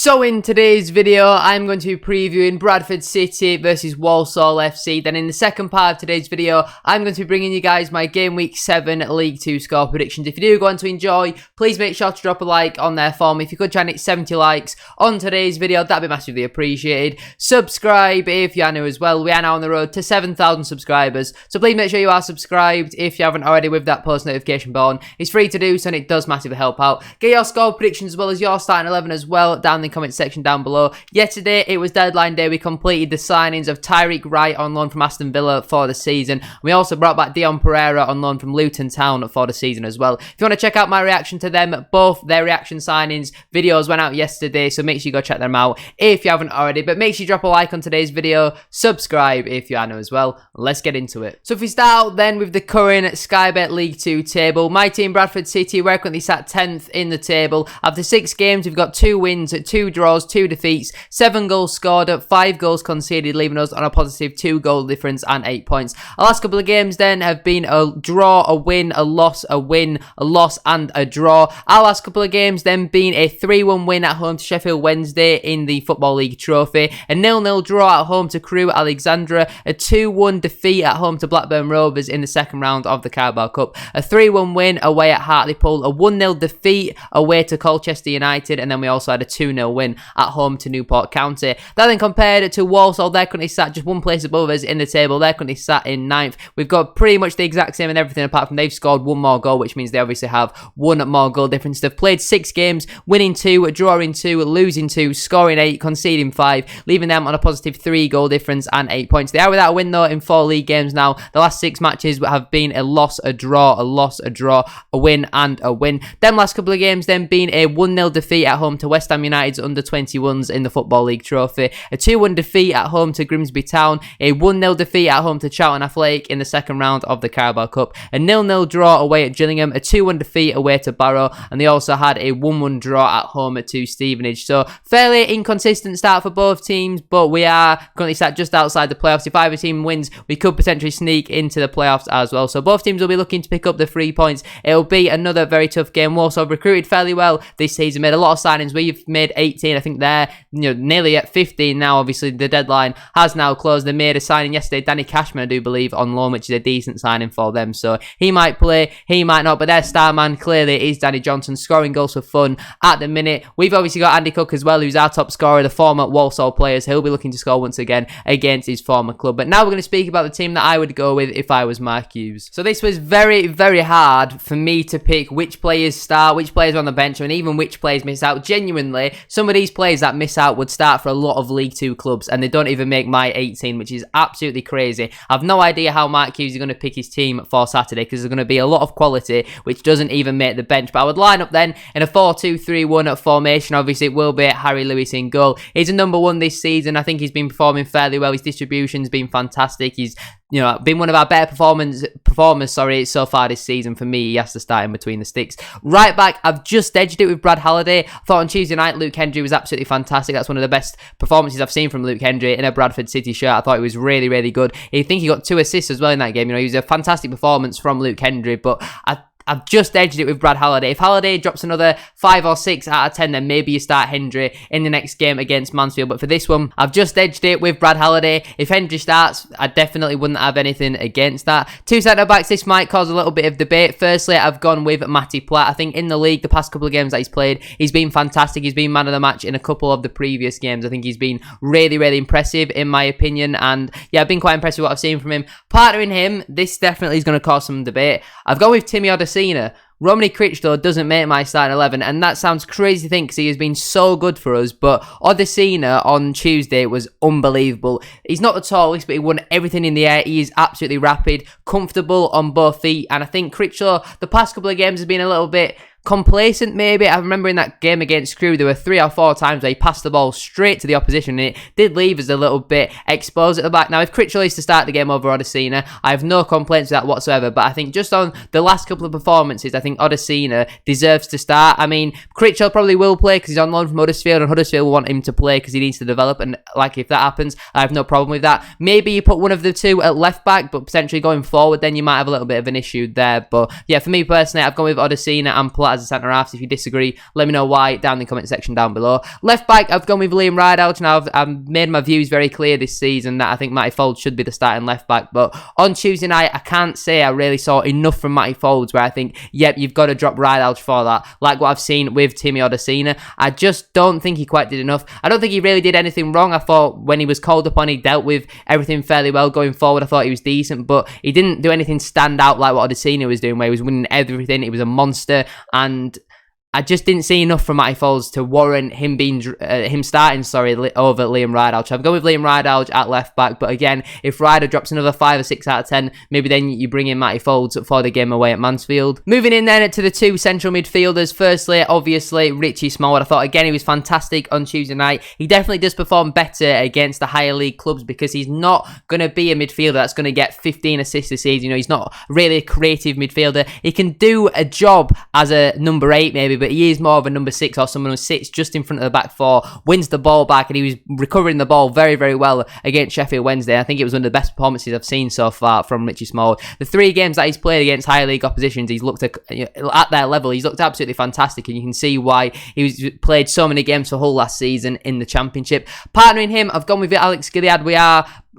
So in today's video, I'm going to be previewing Bradford City versus Walsall FC. Then in the second part of today's video, I'm going to be bringing you guys my Game Week 7 League 2 score predictions. If you do go on to enjoy, please make sure to drop a like on there for me. If you could try and hit 70 likes on today's video, that'd be massively appreciated. Subscribe if you are new as well. We are now on the road to 7,000 subscribers. So please make sure you are subscribed if you haven't already with that post notification bell on. It's free to do so and it does massively help out. Get your score predictions as well as your starting 11 as well down in the comment section down below. Yesterday it was deadline day. We completed the signings of Tyreek Wright on loan from Aston Villa for the season. We also brought back Dion Pereira on loan from Luton Town for the season as well. If you want to check out my reaction to them, both their reaction signings videos went out yesterday, so make sure you go check them out if you haven't already. But make sure you drop a like on today's video, subscribe if you are new as well. Let's get into it. So if we start out then with the current Sky Bet League 2 table, my team Bradford City, we're currently sat 10th in the table. After 6 games, we've got 2 wins, 2 draws, 2 defeats, 7 goals scored, 5 goals conceded, leaving us on a positive 2 goal difference and 8 points. Our last couple of games then have been a draw, a win, a loss, a win, a loss and a draw. Our last couple of games then being a 3-1 win at home to Sheffield Wednesday in the Football League Trophy, a 0-0 draw at home to Crewe Alexandra, a 2-1 defeat at home to Blackburn Rovers in the second round of the Carabao Cup, a 3-1 win away at Hartlepool, a 1-0 defeat away to Colchester United, and then we also had a 2-0 win at home to Newport County. That then compared to Walsall, they're currently sat just one place above us in the table. They're currently sat in 9th. We've got pretty much the exact same in everything apart from they've scored 1 more goal, which means they obviously have 1 more goal difference. They've played 6 games, winning 2, drawing 2, losing 2, scoring 8, conceding 5, leaving them on a positive 3 goal difference and 8 points. They are without a win though in 4 league games now. The last 6 matches have been a loss, a draw, a loss, a draw, a win and a win. Them last couple of games then being a 1-0 defeat at home to West Ham United's under-21s in the Football League Trophy, a 2-1 defeat at home to Grimsby Town, a 1-0 defeat at home to Charlton Athletic in the second round of the Carabao Cup, a 0-0 draw away at Gillingham, a 2-1 defeat away to Barrow, and they also had a 1-1 draw at home to Stevenage. So fairly inconsistent start for both teams, but we are currently sat just outside the playoffs. If either team wins, we could potentially sneak into the playoffs as well. So both teams will be looking to pick up the 3 points. It'll be another very tough game. Walsall recruited fairly well this season, made a lot of signings. We've made 18. I think they're nearly at 15 now. Obviously, the deadline has now closed. They made a signing yesterday, Danny Cashman, I do believe, on loan, which is a decent signing for them. So he might play, he might not, but their star man clearly is Danny Johnson, scoring goals for fun at the minute. We've obviously got Andy Cook as well, who's our top scorer, the former Walsall players. He'll be looking to score once again against his former club. But now we're going to speak about the team that I would go with if I was Mark Hughes. So this was very, very hard for me to pick which players start, which players are on the bench, and even which players miss out. Genuinely, some of these players that miss out would start for a lot of League 2 clubs, and they don't even make my 18, which is absolutely crazy. I've no idea how Mark Hughes is going to pick his team for Saturday, because there's going to be a lot of quality which doesn't even make the bench. But I would line up then in a 4-2-3-1 formation. Obviously, it will be Harry Lewis in goal. He's a number 1 this season. I think he's been performing fairly well. His distribution's been fantastic. He's been one of our better performers so far this season. For me, he has to start in between the sticks. Right back, I've just edged it with Brad Halliday. I thought on Tuesday night, Luke Hendry was absolutely fantastic. That's one of the best performances I've seen from Luke Hendry in a Bradford City shirt. I thought he was really, really good. I think he got 2 assists as well in that game. He was a fantastic performance from Luke Hendry, but I've just edged it with Brad Halliday. If Halliday drops another 5 or 6 out of 10, then maybe you start Hendry in the next game against Mansfield. But for this one, I've just edged it with Brad Halliday. If Hendry starts, I definitely wouldn't have anything against that. 2 centre-backs, this might cause a little bit of debate. Firstly, I've gone with Matty Platt. I think in the league, the past couple of games that he's played, he's been fantastic. He's been man of the match in a couple of the previous games. I think he's been really, really impressive in my opinion. And yeah, I've been quite impressed with what I've seen from him. Partnering him, this definitely is going to cause some debate. I've gone with Timmy Odesina. Romney Critchlow doesn't make my starting 11, and that sounds crazy to think because he has been so good for us, but Odesina on Tuesday was unbelievable. He's not the tallest, but he won everything in the air. He is absolutely rapid, comfortable on both feet, and I think Critchlow, the past couple of games, has been a little bit complacent maybe. I remember in that game against Crewe, there were 3 or 4 times where he passed the ball straight to the opposition, and it did leave us a little bit exposed at the back. Now, if Critchlow is to start the game over Odesina, I have no complaints with that whatsoever, but I think just on the last couple of performances, I think Odesina deserves to start. I mean, Critchlow probably will play because he's on loan from Huddersfield, and Huddersfield will want him to play because he needs to develop, and like if that happens, I have no problem with that. Maybe you put one of the two at left back, but potentially going forward, then you might have a little bit of an issue there. But yeah, for me personally, I've gone with Odesina and Platt flat as a centre-half. If you disagree, let me know why down in the comment section down below. Left back, I've gone with Liam Rideout. Now, I've made my views very clear this season that I think Matty Folds should be the starting left back. But on Tuesday night, I can't say I really saw enough from Matty Folds where I think, yep, you've got to drop Rideout for that. Like what I've seen with Timmy Odesina. I just don't think he quite did enough. I don't think he really did anything wrong. I thought when he was called upon, he dealt with everything fairly well going forward. I thought he was decent, but he didn't do anything stand out like what Odesina was doing, where he was winning everything. He was a monster, and I just didn't see enough from Matty Folds to warrant him being starting over Liam Rideout. So I've gone with Liam Rideout at left back, but again, if Ryder drops another 5 or 6 out of 10, maybe then you bring in Matty Folds for the game away at Mansfield. Moving in then to the 2 central midfielders. Firstly, obviously, Richie Smallwood. I thought again he was fantastic on Tuesday night. He definitely does perform better against the higher league clubs because he's not going to be a midfielder that's going to get 15 assists this season. You know, he's not really a creative midfielder. He can do a job as a number 8 maybe, but he is more of a number 6 or someone who sits just in front of the back 4, wins the ball back, and he was recovering the ball very, very well against Sheffield Wednesday. I think it was one of the best performances I've seen so far from Richie Smallwood. The 3 games that he's played against higher league oppositions, he's looked at their level, he's looked absolutely fantastic, and you can see why played so many games for Hull last season in the Championship. Partnering him, I've gone with Alex Gilead.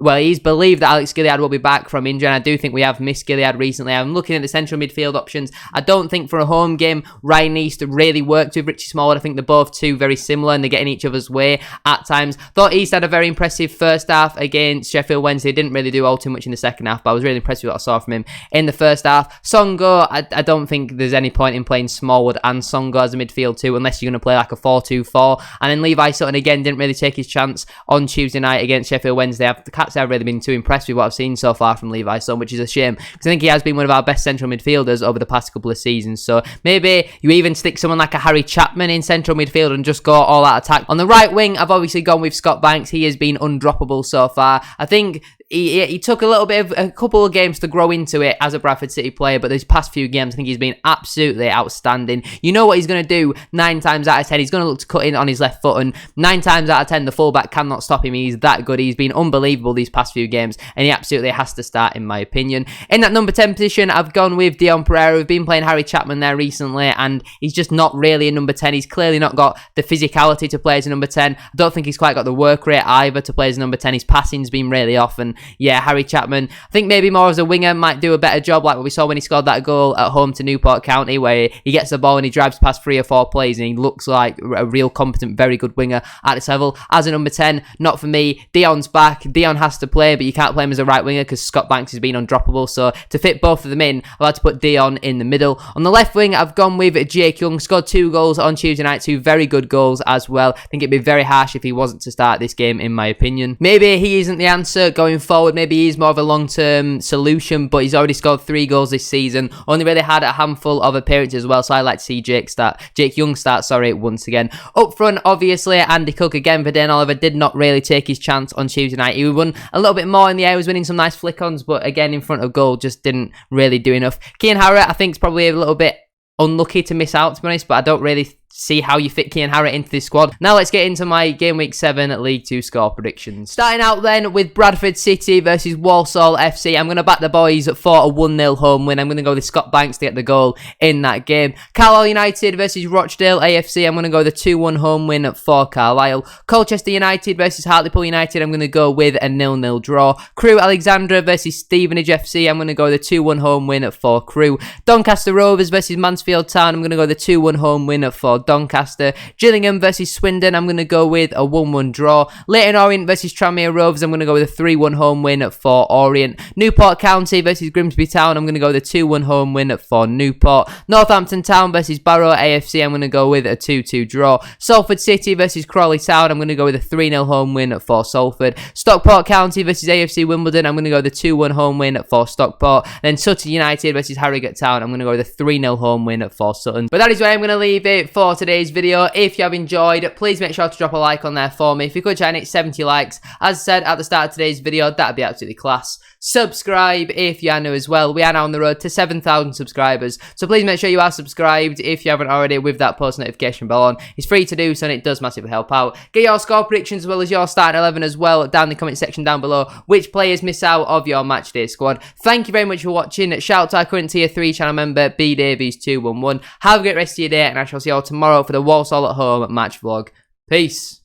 He's believed that Alex Gilead will be back from injury, and I do think we have missed Gilead recently. I'm looking at the central midfield options. I don't think for a home game, Ryan East really worked with Richie Smallwood. I think they're both two very similar, and they're getting each other's way at times. Thought East had a very impressive first half against Sheffield Wednesday. Didn't really do all too much in the second half, but I was really impressed with what I saw from him in the first half. Songo, I don't think there's any point in playing Smallwood and Songo as a midfield too, unless you're going to play like a 4-2-4. And then Levi Sutton, again, didn't really take his chance on Tuesday night against Sheffield Wednesday. I've really been too impressed with what I've seen so far from Levi Sutton, which is a shame because I think he has been one of our best central midfielders over the past couple of seasons. So maybe you even stick someone like a Harry Chapman in central midfield and just go all out attack. On the right wing, I've obviously gone with Scott Banks. He has been undroppable so far. I think he took a couple of games to grow into it as a Bradford City player, but these past few games, I think he's been absolutely outstanding. You know what he's going to do 9 times out of 10. He's going to look to cut in on his left foot, and 9 times out of 10, the fullback cannot stop him. He's that good. He's been unbelievable these past few games, and he absolutely has to start, in my opinion. In that number 10 position, I've gone with Dion Pereira. We've been playing Harry Chapman there recently, and he's just not really a number 10. He's clearly not got the physicality to play as a number 10. I don't think he's quite got the work rate either to play as a number 10. His passing's been really off, and yeah, Harry Chapman, I think maybe more as a winger might do a better job, like what we saw when he scored that goal at home to Newport County, where he gets the ball and he drives past 3 or 4 plays, and he looks like a real competent, very good winger at this level. As a number 10, not for me. Dion's back. Dion has to play, but you can't play him as a right winger because Scott Banks has been undroppable. So to fit both of them in, I've had to put Dion in the middle. On the left wing, I've gone with Jake Young. Scored 2 goals on Tuesday night, 2 very good goals as well. I think it'd be very harsh if he wasn't to start this game, in my opinion. Maybe he isn't the answer going forward. Maybe he's more of a long-term solution, but he's already scored 3 goals this season. Only really had a handful of appearances as well, so I like to see Jake Young start once again. Up front, obviously, Andy Cook again. Vadaine Oliver did not really take his chance on Tuesday night. He won a little bit more in the air, was winning some nice flick-ons, but again, in front of goal, just didn't really do enough. Cian Harratt, I think, is probably a little bit unlucky to miss out, to be honest, but I don't really see how you fit Cian Harratt into this squad. Now let's get into my Game Week 7 League 2 score predictions. Starting out then with Bradford City versus Walsall FC. I'm going to back the boys for a 1-0 home win. I'm going to go with Scott Banks to get the goal in that game. Carlisle United versus Rochdale AFC. I'm going to go the 2-1 home win for Carlisle. Colchester United versus Hartlepool United. I'm going to go with a 0-0 draw. Crewe Alexandra versus Stevenage FC. I'm going to go the 2-1 home win for Crewe. Doncaster Rovers versus Mansfield Town. I'm going to go the 2-1 home win for Doncaster. Gillingham versus Swindon, I'm going to go with a 1-1 draw. Leyton Orient versus Tranmere Rovers, I'm going to go with a 3-1 home win for Orient. Newport County versus Grimsby Town, I'm going to go with a 2-1 home win for Newport. Northampton Town versus Barrow AFC, I'm going to go with a 2-2 draw. Salford City versus Crawley Town, I'm going to go with a 3-0 home win for Salford. Stockport County versus AFC Wimbledon, I'm going to go with a 2-1 home win for Stockport. Then Sutton United versus Harrogate Town, I'm going to go with a 3-0 home win for Sutton. But that is where I'm going to leave it for for today's video. If you have enjoyed, please make sure to drop a like on there for me. If you could try and hit 70 likes, as I said at the start of today's video, that'd be absolutely class. Subscribe if you are new as well. We are now on the road to 7,000 subscribers, so please make sure you are subscribed if you haven't already with that post notification bell on. It's free to do so and it does massively help out. Get your score predictions as well as your starting 11 as well down in the comment section down below. Which players miss out of your matchday squad? Thank you very much for watching. Shout out to our current tier 3 channel member BDavies211. Have a great rest of your day and I shall see you all tomorrow for the Walsall at home match vlog. Peace.